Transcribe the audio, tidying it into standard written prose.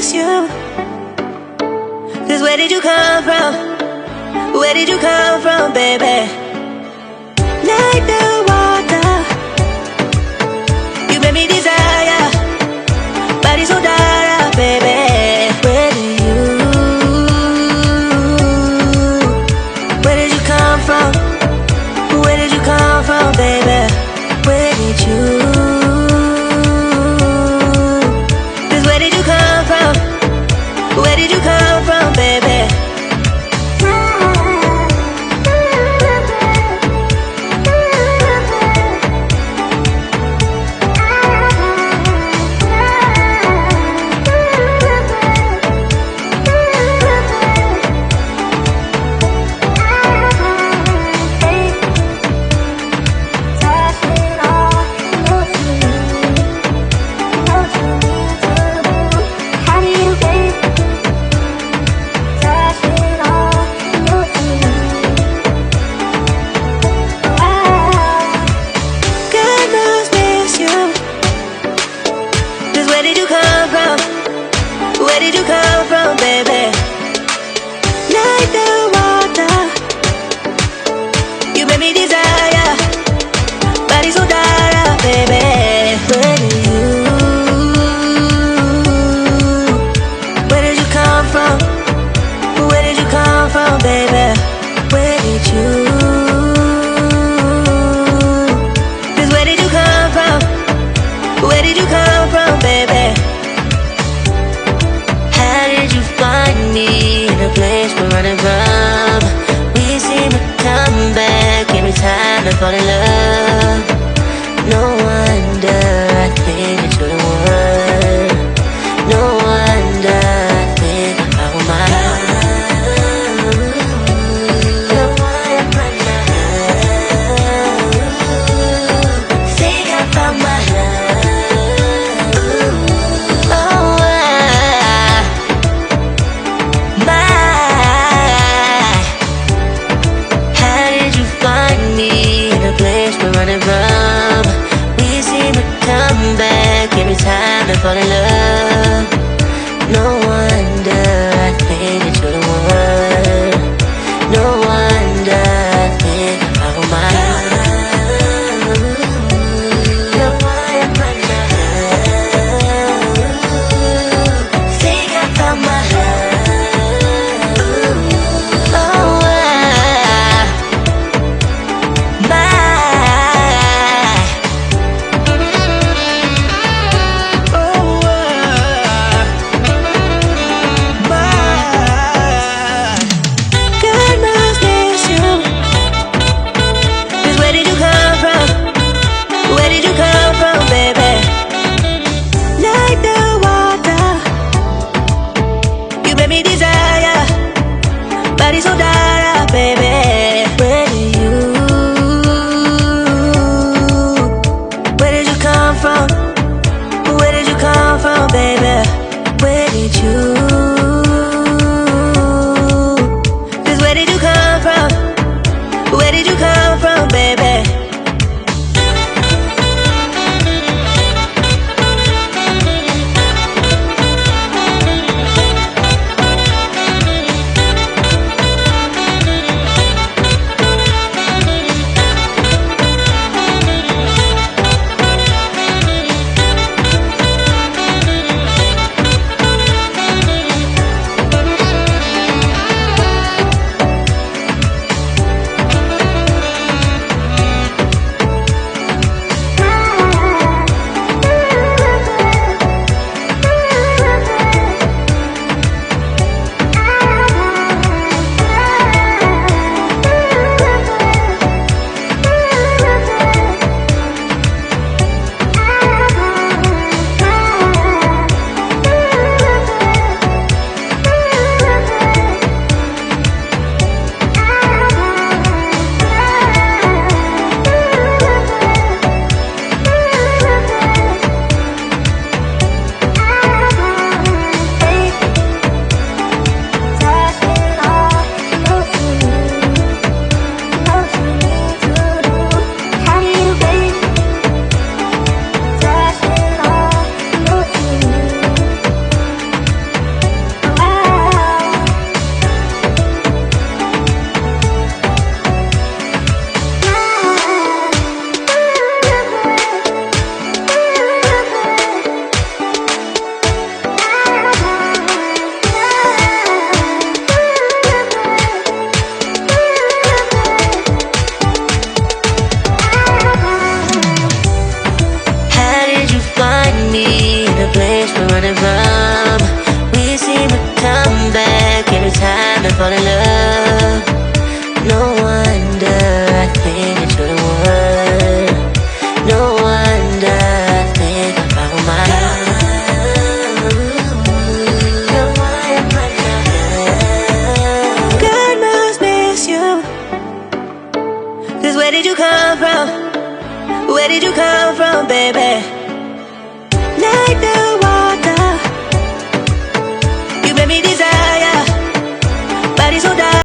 miss you. 'Cause where did you come from? Where did you come from, baby? Like the water, you made me desire. Body so dark, baby. Where did you come from? Where did you come from, baby? Where did you? 'Cause where did you come from? Where did you come from, baby? Where did you come from? Where did you come from, baby? Like the water, you made me desire. Body so dark, baby. Where did you come from? Where did you come from, baby? Where did you? 'Cause where did you come from? Where did you come from, baby? How did you find me in a place we're running from? We seem to come back every time I fall in love. No wonder I think that you're the one. No wonder I think I found my think I found my running from. We seem to come back every time I fall in love. No wonder I think that you're the one. No wonder I think I found my think I found my fall in love.